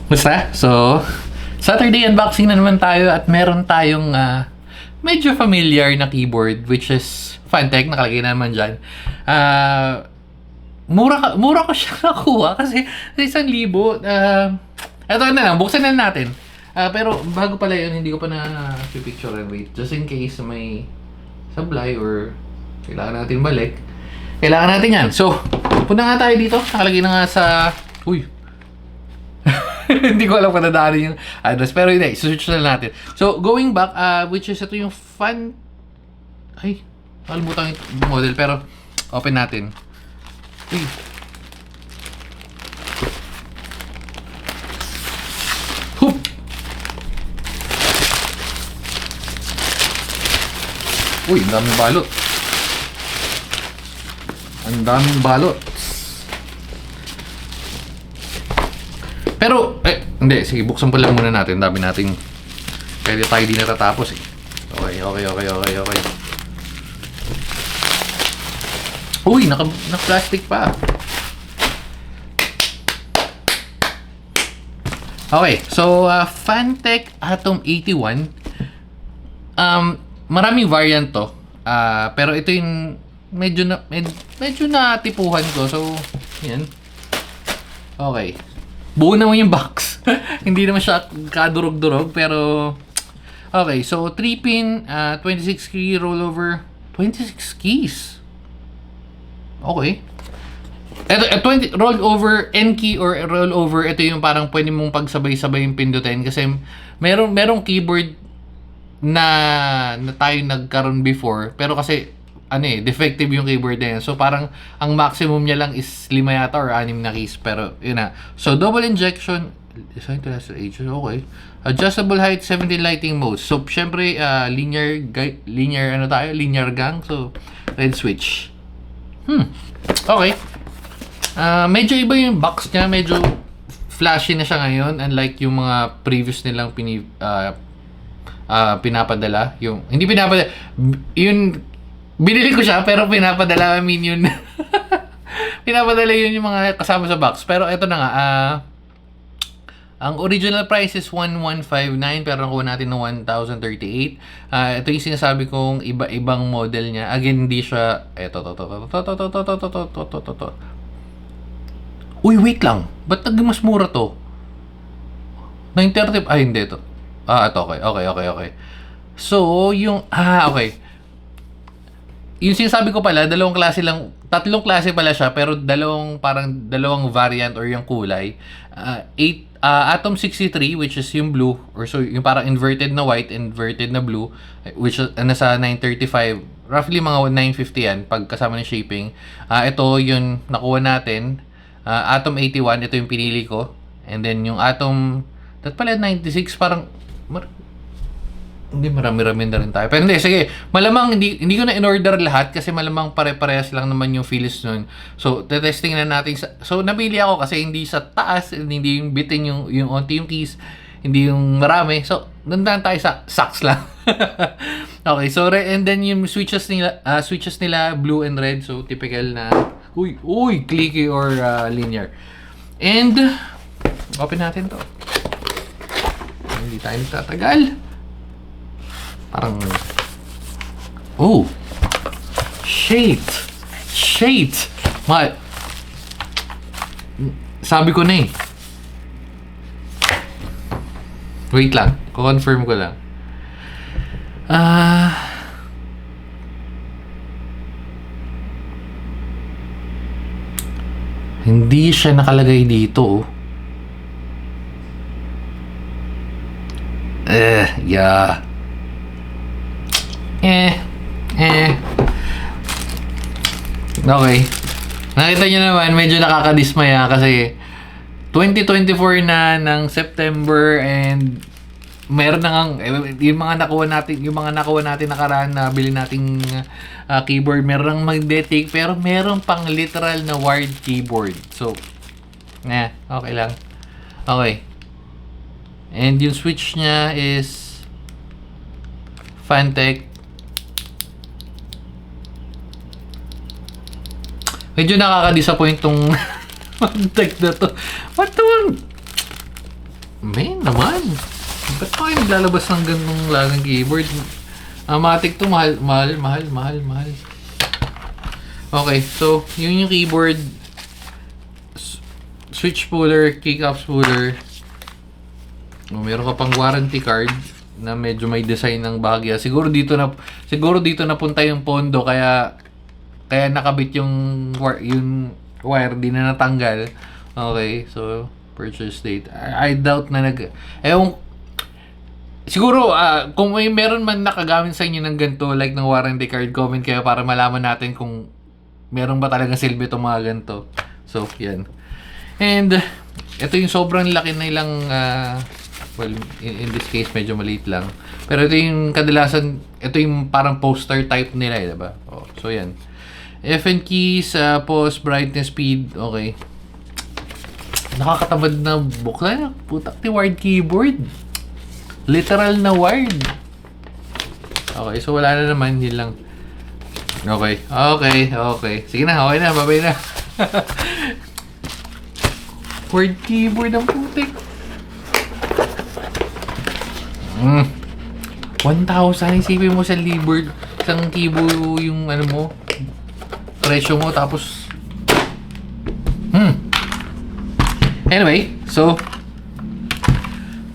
Basta, so, Saturday unboxing na naman tayo at meron tayong medyo familiar na keyboard which is Fantech, nakalagay na naman dyan. Mura ko siya nakuha kasi sa 1,000. Eto na lang, buksan na natin. Pero bago pala yun, hindi ko pa na-picture and wait. Just in case may sablay or kailangan natin balik. Kailangan natin yan. So, punta nga tayo dito. Nakalagay na nga sa... Uy! Hindi ko alam kung nadaanin yung address. Pero hindi, search na natin. So, going back, which is ito yung fan... Ay, nakalimutan yung model. Pero, open natin. Uy. Hoop! Uy, ang daming balot. Ang daming balot. Pero, hindi. Sige, buksan pa lang muna natin. Dami nating... Kaya tayo di natatapos eh. Okay. Uy, naka-plastic pa. Okay, so, Fantech Atom 81. Maraming variant to. Pero ito yung medyo natipuhan ko. So, yan. Okay. Buo naman yung box. Hindi naman siya kadurog-durog, pero okay, so 3-pin, 26 key rollover, 26 keys. Okay. Ito 20 rollover N key or rollover, ito yung parang pwede mong pagsabay-sabay yung pindutin kasi merong keyboard na tayo nagkaroon before, pero kasi defective yung keyboard na yun. So, parang ang maximum niya lang is 5 yata or 6 na keys. Pero, yun na. So, double injection. Design to last age. Okay. Adjustable height, 17 lighting modes. So, syempre, linear gang. So, red switch. Okay. Medyo iba yung box niya. Medyo flashy na siya ngayon. Unlike yung mga previous nilang pinapadala. Hindi pinapadala. Binili ko siya pero pinapadala yun. Pinapadala yun yung mga kasama sa box. Pero eto na nga, ang original price is 1,159 pero nakuha natin ng 1,038. Ito yung sinasabi kong iba-ibang model niya. Again, hindi siya Uy, wait lang. Ba't mas mura to? 930 hindi ito. Ito okay. So, okay. Yung sinasabi ko pala, tatlong klase pala siya, pero dalawang variant or yung kulay. Atom 63, which is yung blue, or so yung parang inverted na white, inverted na blue, which is nasa 935, roughly mga 950 yan, pag kasama ng shipping. Ito yung nakuha natin, Atom 81, ito yung pinili ko. And then yung Atom, pala 96, parang, hindi, marami-rami na rin tayo. Pero hindi, sige. Malamang, hindi ko na in-order lahat kasi malamang pare-parehas lang naman yung Philips nun. So, testing na natin. So, napili ako kasi hindi sa taas, hindi yung bitin yung onti yung keys, hindi yung marami. So, nandang tayo sa socks lang. Okay, so, and then yung switches nila, blue and red. So, typical na, clicky or linear. And, open natin to. Hindi tayo tatagal. Parang shit sabi ko na wait lang, confirm ko lang. Hindi siya nakalagay dito. Yeah. Okay. Nakita nyo naman, medyo nakakadismaya kasi 2024 na ng September and meron na ngang yung mga nakuha natin nakaraan na bili nating keyboard, meron nang magnetic pero meron pang literal na wired keyboard. So, okay lang. Okay. And yung switch niya is Fantech. Medyo nakaka-disappoint tong mag-tag na to. What the one? Man naman. Ba't pa kayo naglalabas ng ganung lagang keyboard? Matic to, mahal. Okay, so, yun yung keyboard. Switch puller, keycaps puller. Meron ka pang warranty card na medyo may design ng bahagya. Siguro dito napunta yung pondo kaya nakabit yung wire, di na natanggal. Okay, so purchase date. I doubt na siguro kung meron man nakagamit sa inyo ng ganito like ng warranty card, comment kayo para malaman natin kung meron ba talaga silbi itong mga ganito. So, yan. And ito yung sobrang laki na ilang well, in this case medyo maliit lang. Pero ito yung kadalasan, ito yung parang poster type nila, diba? Oh, so yan. FN keys, pause, brightness, speed, okay. Nakakatamad na bukla. Putak ni wired keyboard. Literal na wired. Okay, so wala na naman, yun lang. Okay. Sige na, okay na, babay na. Wired keyboard ang putik. 1,000, isipin mo sa keyboard, isang keyboard yung ano mo, presyo mo, tapos anyway, so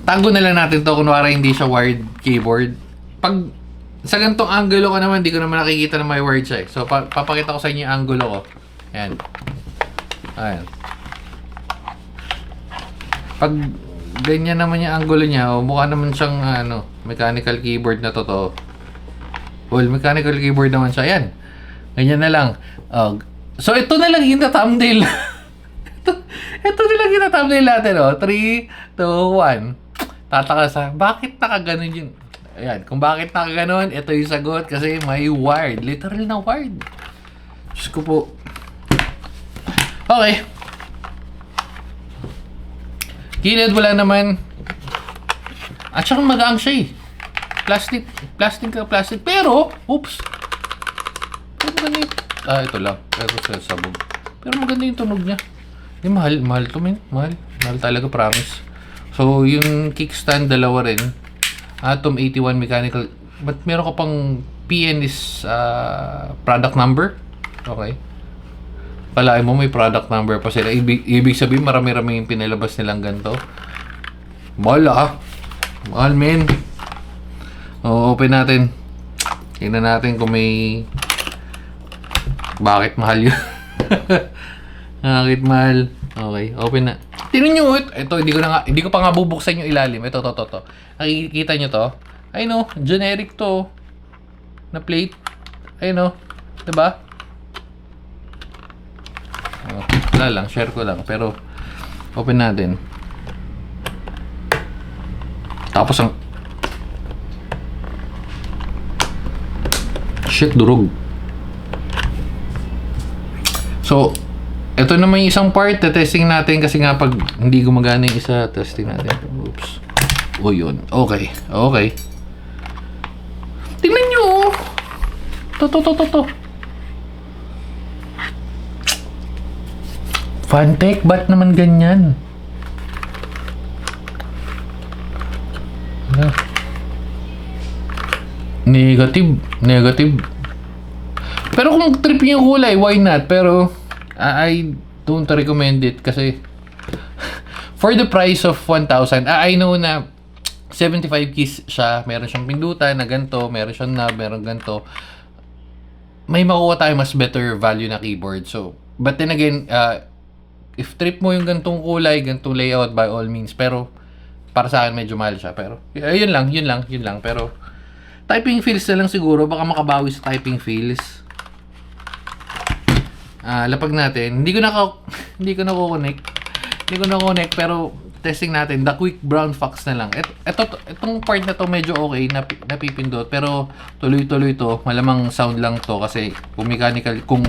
tago na lang natin to, kunwari hindi siya wired keyboard. Pag sa ganitong angulo ko naman, hindi ko naman nakikita na may wired siya, so papakita ko sa inyo yung angulo ko. Ayan. Pag ganyan naman yung angulo niya, mukha naman siyang mechanical keyboard na totoo. Well, mechanical keyboard naman siya. Yan. Ganyan na lang. So, ito na lang yung thumbnail. ito na lang yung thumbnail natin. 3, 2, 1. Tataka sa, bakit nakaganon yun? Ayan. Kung bakit nakaganon, ito yung sagot. Kasi may wired. Literal na wired. Diyos ko po. Okay. Gilid, wala naman. At saka magaang siya eh. Plastic. Pero, oops. Pero maganda yung, ito lang. Pero sa sabog. Pero maganda yung tunog niya. Mahal to, men. Mahal talaga, promise. So, yung kickstand, dalawa rin. Atom 81 mechanical. But meron ka pang PN is product number. Okay. Kalahin mo may product number pa sila. Ibig sabihin marami-rami yung pinalabas nilang ganito. Mahal, men. Open natin. Tingnan natin kung may bakit mahal yun. Bakit mahal. Okay, open na. Tingnan nyo ito, hindi ko pa nga bubuksan yung ilalim. Ito. Nakikita nyo to? I know, generic to. Na plate. I know. Diba? Wala lang, share ko lang. Pero, open natin. Tapos ang shit, durog. So, ito naman yung isang part. Testing natin kasi nga pag hindi gumagana yung isa, testing natin. Oops. Yun. Okay. Tingnan nyo. To. Fantech, ba't naman ganyan? Negative. Pero kung trip yung kulay, why not? Pero, I don't recommend it kasi for the price of 1,000, I know na 75 keys siya, meron siyang pindutan na ganito, meron siyang knob, meron ganito. May makuha tayo mas better value na keyboard. So, but then again, if trip mo yung gantong kulay, gantong layout, by all means. Pero, para sa akin, medyo mahal siya. Pero, yun lang. Pero, typing feels na lang siguro. Baka makabawi sa typing feels. Lapag natin. Hindi ko na connect. Pero, testing natin. The quick brown fox na lang. Itong part na to medyo okay. Napipindot. Pero, tuloy-tuloy to. Malamang sound lang to. Kasi, kung mechanical, kung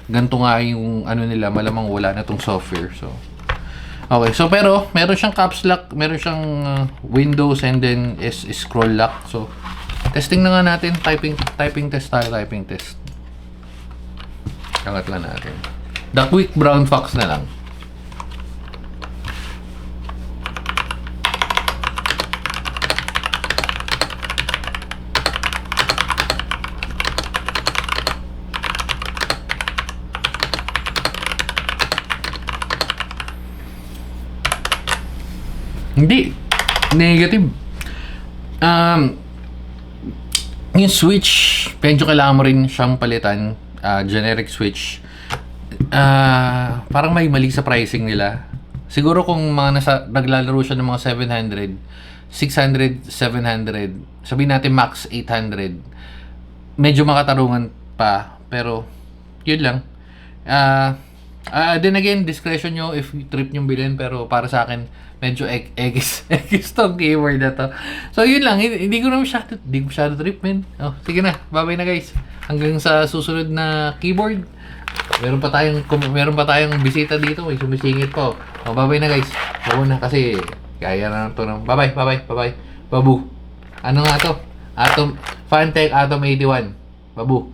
ganito nga yung ano nila, malamang wala na tong software. So, okay. So, pero, meron siyang caps lock. Meron siyang Windows and then is scroll lock. So, testing na nga natin. Typing test tayo. Angat lang natin. The quick brown fox na lang. Hindi. Negative. Yung switch, medyo kailangan mo rin siyang palitan. Generic switch. Parang may mali sa pricing nila. Siguro kung naglalaro siya ng mga 700, 600, 700, sabihin natin max 800, medyo makatarungan pa. Pero, yun lang. Then again, discretion nyo if trip nyo bilhin. Pero para sa akin, medyo eggs tong keyword na to. So, yun lang. Hindi ko masyado trip, man. Oh, sige na. Bye-bye na, guys. Hanggang sa susunod na keyboard. Meron pa tayong bisita dito. May sumisingit po. Oh, bye-bye na, guys. Bago na kasi kaya na to ng bye-bye. Babu. Ano nga to? Fantech Atom 81. Babu.